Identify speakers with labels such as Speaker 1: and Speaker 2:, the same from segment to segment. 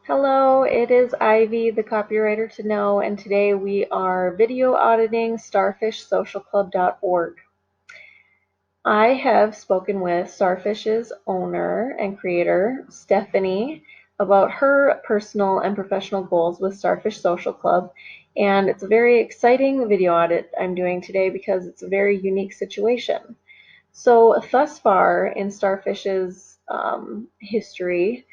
Speaker 1: Hello, it is Ivy, the copywriter to know, and today we are video auditing starfishsocialclub.org. I have spoken with Starfish's owner and creator, Stephanie, about her personal and professional goals with Starfish Social Club, and it's a very exciting video audit I'm doing today because it's a very unique situation. So thus far in Starfish's history,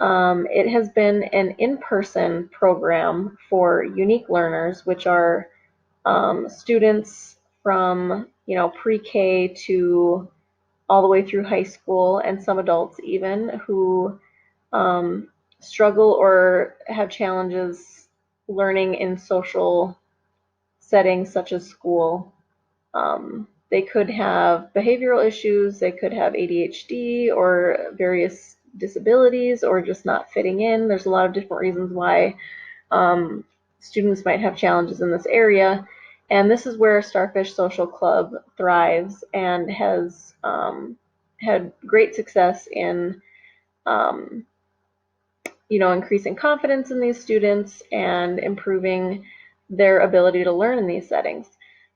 Speaker 1: it has been an in-person program for unique learners, which are students from pre-K to all the way through high school, and some adults even who struggle or have challenges learning in social settings such as school. They could have behavioral issues, they could have ADHD or various disabilities, or just not fitting in. There's a lot of different reasons why students might have challenges in this area. And this is where Starfish Social Club thrives and has had great success in increasing confidence in these students and improving their ability to learn in these settings.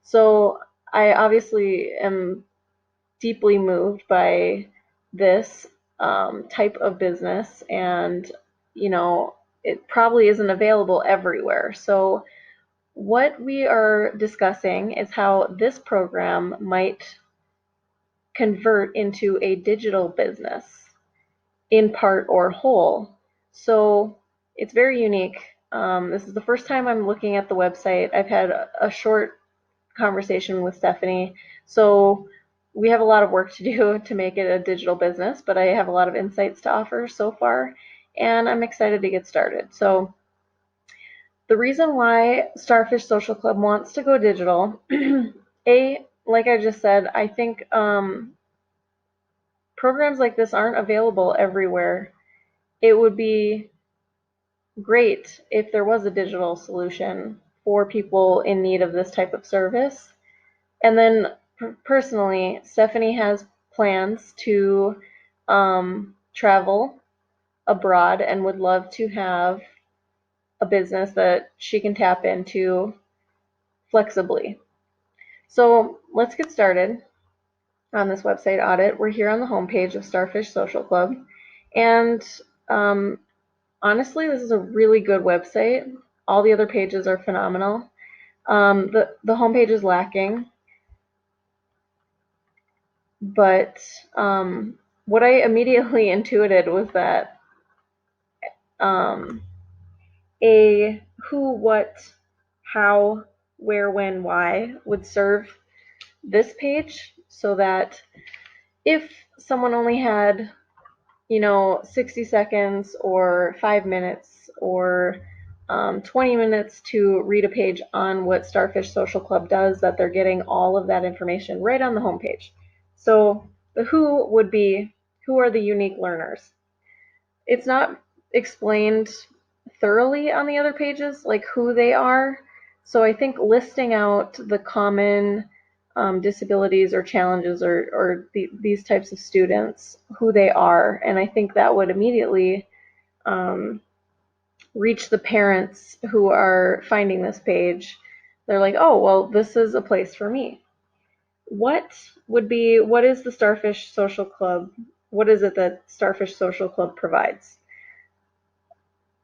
Speaker 1: So I obviously am deeply moved by this type of business, and it probably isn't available everywhere. So what we are discussing is how this program might convert into a digital business in part or whole. So it's very unique. This is the first time I'm looking at the website. I've had a short conversation with Stephanie, so we have a lot of work to do to make it a digital business, but I have a lot of insights to offer so far, and I'm excited to get started. So the reason why Starfish Social Club wants to go digital, like I just said, I think programs like this aren't available everywhere. It would be great if there was a digital solution for people in need of this type of service. And then personally, Stephanie has plans to travel abroad and would love to have a business that she can tap into flexibly. So let's get started on this website audit. We're here on the homepage of Starfish Social Club, and um, honestly, this is a really good website. All the other pages are phenomenal. The homepage is lacking, but what I immediately intuited was that um, a who, what, how, where, when, why would serve this page, so that if someone only had 60 seconds or 5 minutes or 20 minutes to read a page on what Starfish Social Club does, that they're getting all of that information right on the homepage. So the who would be, who are the unique learners? It's not explained thoroughly on the other pages, like who they are. So I think listing out the common disabilities or challenges, or these types of students, who they are, and I think that would immediately um, reach the parents who are finding this page. They're like, oh, well, this is a place for me. What is the Starfish Social Club? What is it that Starfish Social Club provides?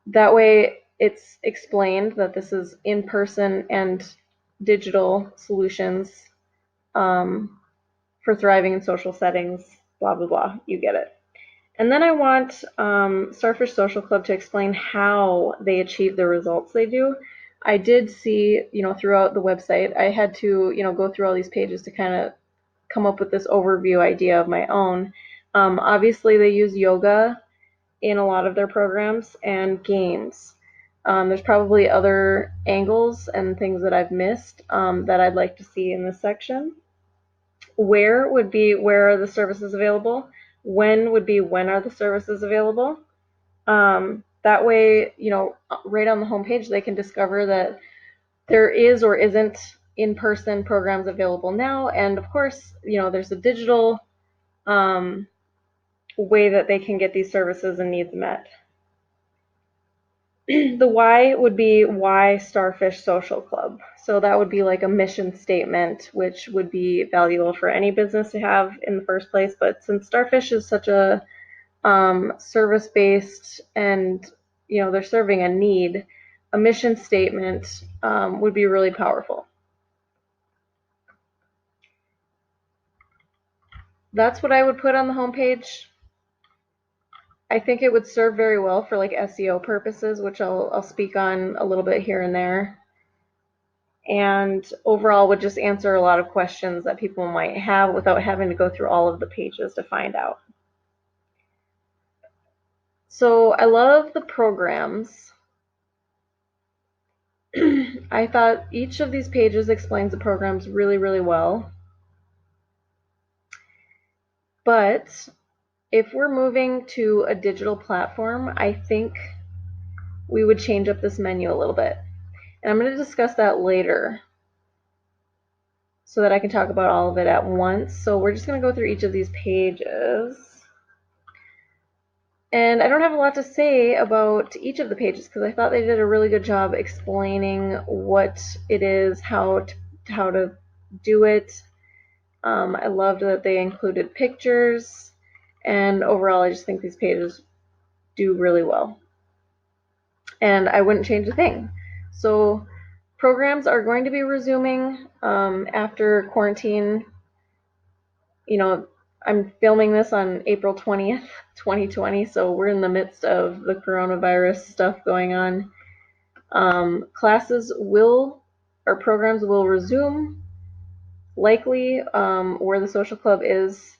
Speaker 1: That way it's explained that this is in-person and digital solutions for thriving in social settings, blah, blah, blah. You get it. And then I want Starfish Social Club to explain how they achieve the results they do. I did see, throughout the website, I had to, go through all these pages to kind of come up with this overview idea of my own. Obviously, they use yoga in a lot of their programs and games. There's probably other angles and things that I've missed that I'd like to see in this section. Where would be, where are the services available? When would be, when are the services available? That way, right on the homepage, they can discover that there is or isn't in-person programs available now. And of course, there's a digital way that they can get these services and needs met. The why would be why Starfish Social Club. So that would be like a mission statement, which would be valuable for any business to have in the first place. But since Starfish is such a service-based and they're serving a need, a mission statement would be really powerful. That's what I would put on the homepage. I think it would serve very well for like SEO purposes, which I'll speak on a little bit here and there. And overall would just answer a lot of questions that people might have without having to go through all of the pages to find out. So I love the programs. I thought each of these pages explains the programs really, really well. But if we're moving to a digital platform, I think we would change up this menu a little bit. And I'm going to discuss that later so that I can talk about all of it at once. So we're just going to go through each of these pages. And I don't have a lot to say about each of the pages because I thought they did a really good job explaining what it is, how to do it. I loved that they included pictures, and overall I just think these pages do really well. And I wouldn't change a thing. So programs are going to be resuming after quarantine. I'm filming this on April 20th, 2020, so we're in the midst of the coronavirus stuff going on. Programs will resume, likely where the social club is,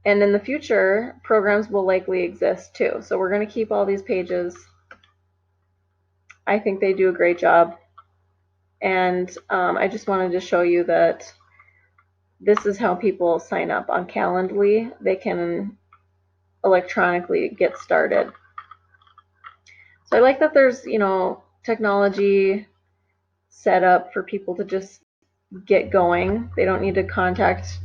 Speaker 1: and in the future, programs will likely exist too. So we're going to keep all these pages. I think they do a great job, and I just wanted to show you that this is how people sign up on Calendly. They can electronically get started. So I like that there's, technology set up for people to just get going. They don't need to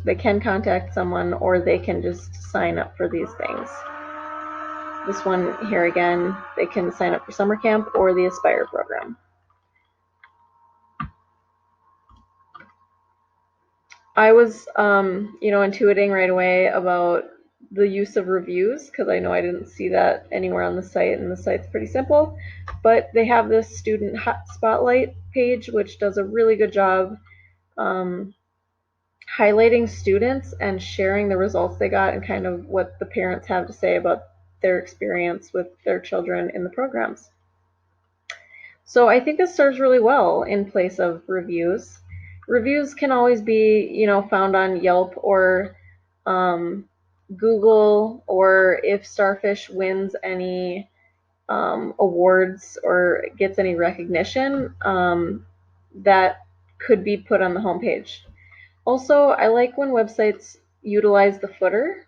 Speaker 1: they can contact someone, or they can just sign up for these things. This one here again, they can sign up for summer camp or the Aspire program. I was, intuiting right away about the use of reviews because I know I didn't see that anywhere on the site, and the site's pretty simple. But they have this student spotlight page, which does a really good job highlighting students and sharing the results they got and kind of what the parents have to say about their experience with their children in the programs. So I think this serves really well in place of reviews. Reviews can always be, found on Yelp or Google, or if Starfish wins any awards or gets any recognition, that could be put on the homepage. Also, I like when websites utilize the footer.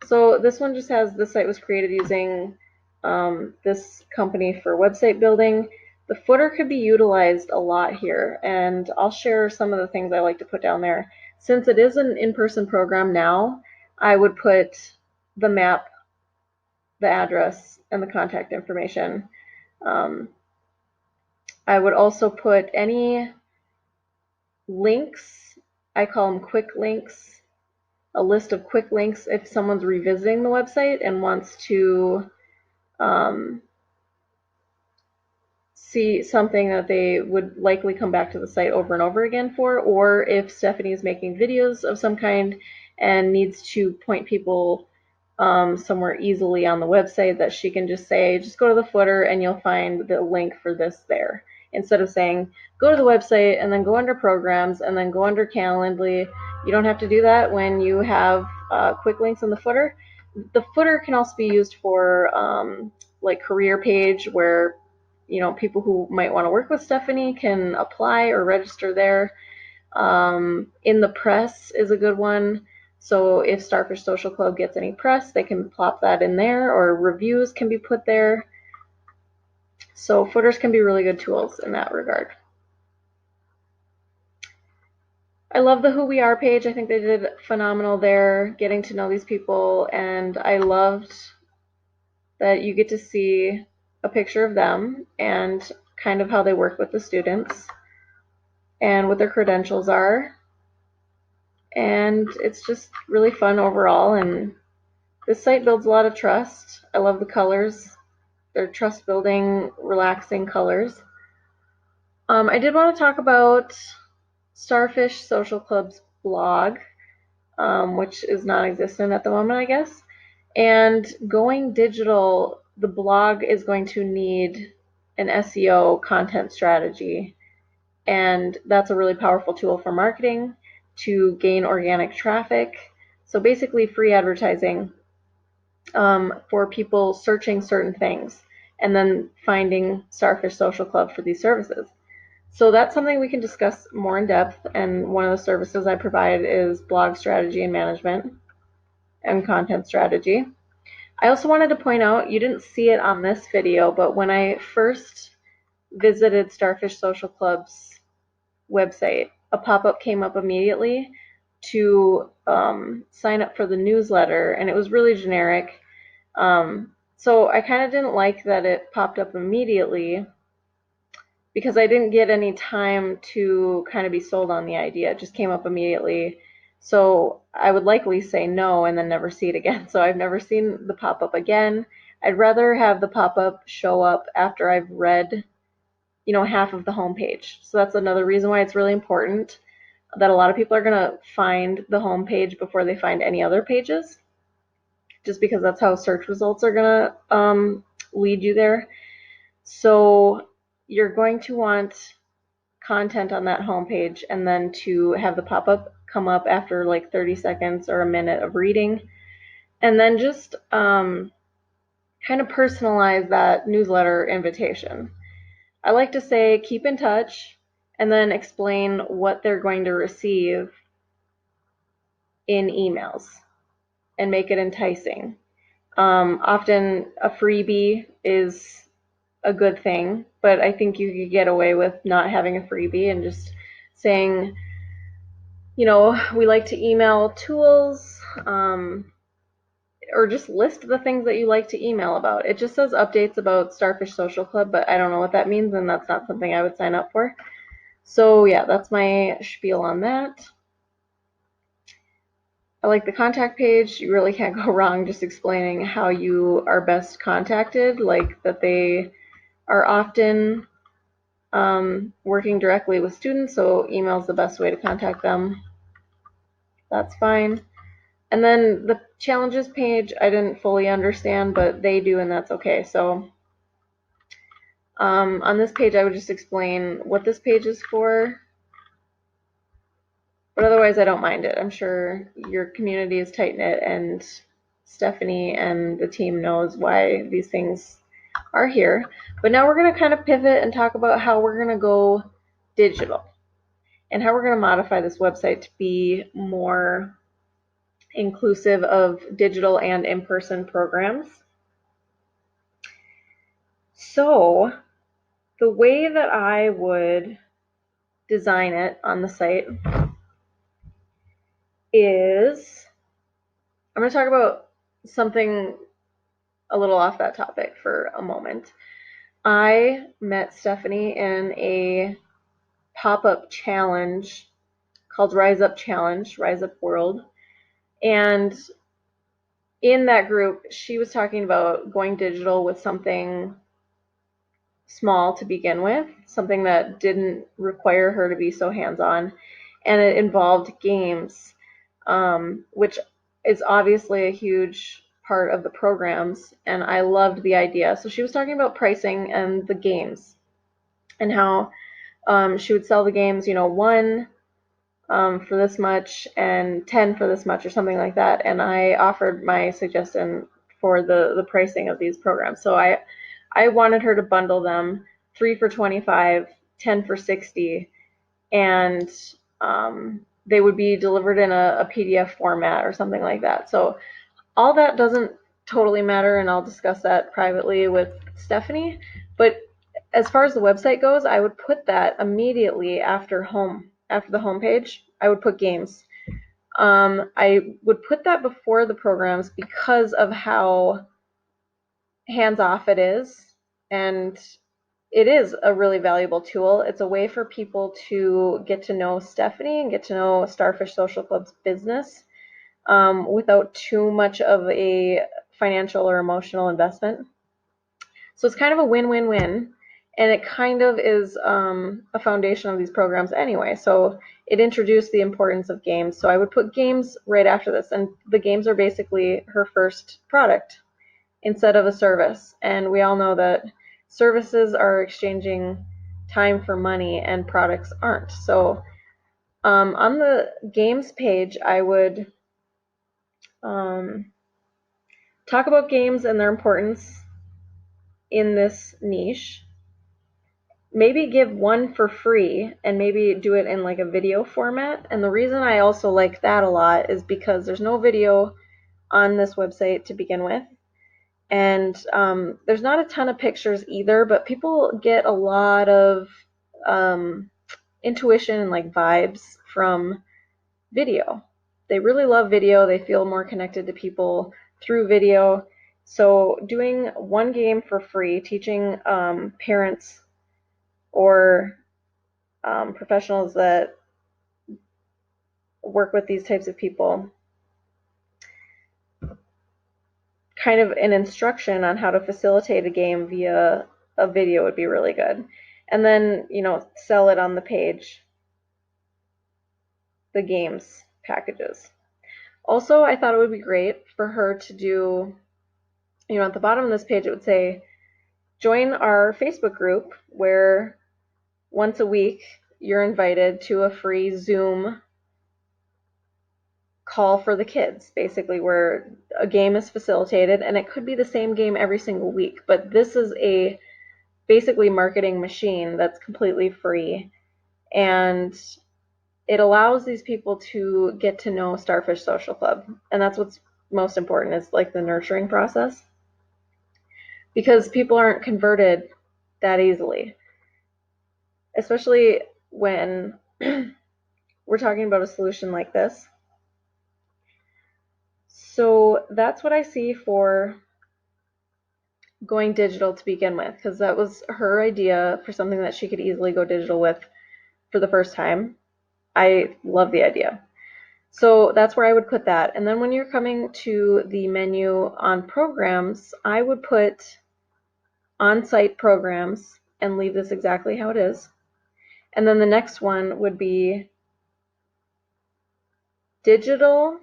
Speaker 1: So this one just has, this site was created using this company for website building. The footer could be utilized a lot here, and I'll share some of the things I like to put down there. Since it is an in-person program now, I would put the map, the address, and the contact information. I would also put any links, I call them quick links, a list of quick links if someone's revisiting the website and wants to see something that they would likely come back to the site over and over again for, or if Stephanie is making videos of some kind and needs to point people somewhere easily on the website, that she can just say, just go to the footer and you'll find the link for this there. Instead of saying, go to the website and then go under programs and then go under Calendly. You don't have to do that when you have quick links in the footer. The footer can also be used for like career page, where people who might want to work with Stephanie can apply or register there. In the press is a good one. So if Starfish Social Club gets any press, they can plop that in there, or reviews can be put there. So footers can be really good tools in that regard. I love the Who We Are page. I think they did phenomenal there, getting to know these people, and I loved that you get to see a picture of them and kind of how they work with the students and what their credentials are. And it's just really fun overall. And this site builds a lot of trust. I love the colors. They're trust building, relaxing colors. I did want to talk about Starfish Social Club's blog, which is non-existent at the moment, I guess. And going digital, the blog is going to need an SEO content strategy. And that's a really powerful tool for marketing to gain organic traffic. So basically free advertising for people searching certain things and then finding Starfish Social Club for these services. So that's something we can discuss more in depth, and one of the services I provide is blog strategy and management and content strategy. I also wanted to point out, you didn't see it on this video, but when I first visited Starfish Social Club's website, a pop-up came up immediately to sign up for the newsletter, and it was really generic. So I kind of didn't like that it popped up immediately because I didn't get any time to kind of be sold on the idea. It just came up immediately. So I would likely say no and then never see it again. So I've never seen the pop-up again. I'd rather have the pop-up show up after I've read, half of the homepage. So that's another reason why it's really important that a lot of people are going to find the homepage before they find any other pages, just because that's how search results are going to lead you there. So you're going to want content on that homepage and then to have the pop-up come up after like 30 seconds or a minute of reading. And then just kind of personalize that newsletter invitation. I like to say keep in touch and then explain what they're going to receive in emails and make it enticing. Often a freebie is a good thing, but I think you could get away with not having a freebie and just saying, we like to email tools, or just list the things that you like to email about. It just says updates about Starfish Social Club, but I don't know what that means, and that's not something I would sign up for. So yeah, that's my spiel on that. I like the contact page. You really can't go wrong just explaining how you are best contacted, like that they are often working directly with students, so email is the best way to contact them. That's fine. And then the challenges page, I didn't fully understand, but they do, and that's okay. So on this page, I would just explain what this page is for, but otherwise I don't mind it. I'm sure your community is tight-knit, and Stephanie and the team knows why these things are here. But now we're going to kind of pivot and talk about how we're going to go digital and how we're going to modify this website to be more inclusive of digital and in-person programs. So the way that I would design it on the site is, I'm going to talk about something a little off that topic for a moment. I met Stephanie in a pop-up challenge called Rise Up Challenge, Rise Up World. And in that group, she was talking about going digital with something small to begin with, something that didn't require her to be so hands-on, and it involved games, which is obviously a huge part of the programs, and I loved the idea. So she was talking about pricing and the games and how she would sell the games, one for this much and 10 for this much or something like that, and I offered my suggestion for the pricing of these programs. So I wanted her to bundle them, 3 for 25, 10 for 60, and they would be delivered in a PDF format or something like that. So all that doesn't totally matter, and I'll discuss that privately with Stephanie. But as far as the website goes, I would put that immediately after the homepage. I would put games. I would put that before the programs because of how hands-off it is. And it is a really valuable tool. It's a way for people to get to know Stephanie and get to know Starfish Social Club's business without too much of a financial or emotional investment. So it's kind of a win-win-win, and it kind of is a foundation of these programs anyway. So it introduced the importance of games. So I would put games right after this, and the games are basically her first product instead of a service. And we all know that services are exchanging time for money and products aren't. So on the games page, I would talk about games and their importance in this niche. Maybe give one for free and maybe do it in like a video format. And the reason I also like that a lot is because there's no video on this website to begin with. And there's not a ton of pictures either, but people get a lot of intuition and like vibes from video. They really love video. They feel more connected to people through video. So doing one game for free, teaching parents or professionals that work with these types of people kind of an instruction on how to facilitate a game via a video would be really good. And then, sell it on the page, the games packages. Also, I thought it would be great for her to do, at the bottom of this page, it would say, join our Facebook group where once a week you're invited to a free Zoom call for the kids, basically, where a game is facilitated, and it could be the same game every single week, but this is a basically marketing machine that's completely free, and it allows these people to get to know Starfish Social Club, and that's what's most important, is like the nurturing process, because people aren't converted that easily, especially when we're talking about a solution like this. So that's what I see for going digital to begin with, because that was her idea for something that she could easily go digital with for the first time. I love the idea. So that's where I would put that. And then when you're coming to the menu on programs, I would put on-site programs and leave this exactly how it is. And then the next one would be digital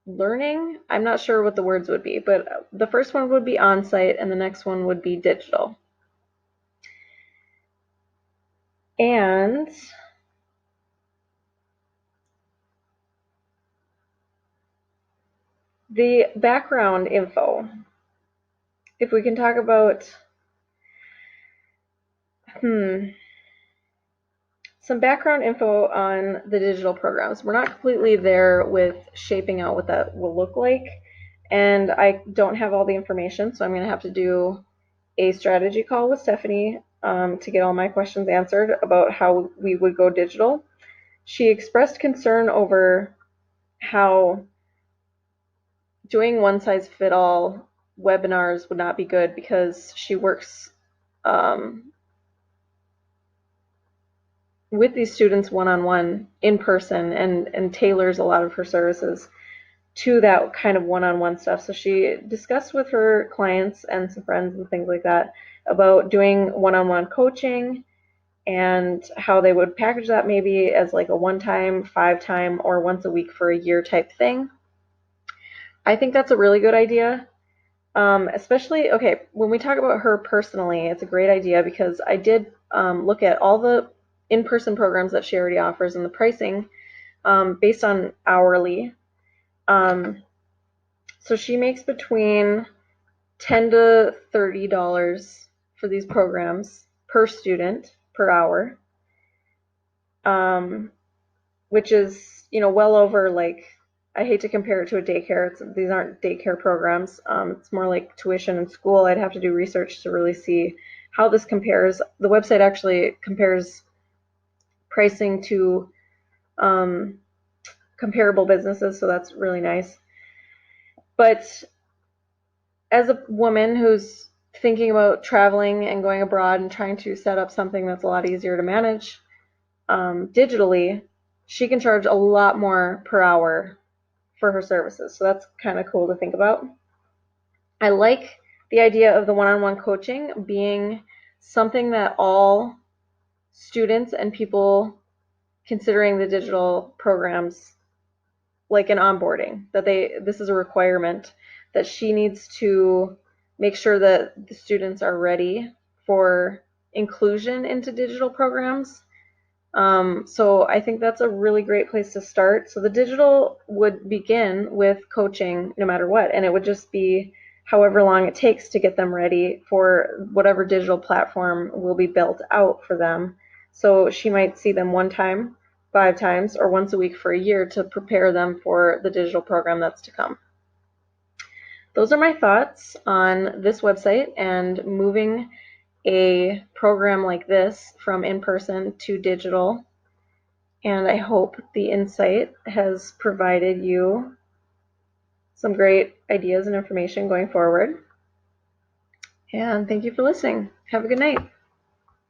Speaker 1: learning. I'm not sure what the words would be, but the first one would be on-site and the next one would be digital. And the background info, if we can talk about some background info on the digital programs. We're not completely there with shaping out what that will look like, and I don't have all the information, so I'm going to have to do a strategy call with Stephanie to get all my questions answered about how we would go digital. She expressed concern over how doing one-size-fit-all webinars would not be good because she works with these students one-on-one in person and tailors a lot of her services to that kind of one-on-one stuff. So she discussed with her clients and some friends and things like that about doing one-on-one coaching and how they would package that maybe as like a one-time, 5-time, or once a week for a year type thing. I think that's a really good idea. Especially, okay, when we talk about her personally, it's a great idea because I did look at all the in-person programs that she already offers and the pricing based on hourly. So she makes between $10 to $30 for these programs per student per hour, which is well over, like, I hate to compare it to a daycare. These aren't daycare programs. It's more like tuition in school. I'd have to do research to really see how this compares. The website actually compares pricing to comparable businesses, so that's really nice. But as a woman who's thinking about traveling and going abroad and trying to set up something that's a lot easier to manage digitally, she can charge a lot more per hour for her services. So that's kind of cool to think about. I like the idea of the one-on-one coaching being something that all students and people considering the digital programs, like an onboarding, that this is a requirement, that she needs to make sure that the students are ready for inclusion into digital programs. So I think that's a really great place to start. So the digital would begin with coaching no matter what, and it would just be however long it takes to get them ready for whatever digital platform will be built out for them. So she might see them one time, 5 times, or once a week for a year to prepare them for the digital program that's to come. Those are my thoughts on this website and moving a program like this from in-person to digital. And I hope the insight has provided you some great ideas and information going forward. And thank you for listening. Have a good night.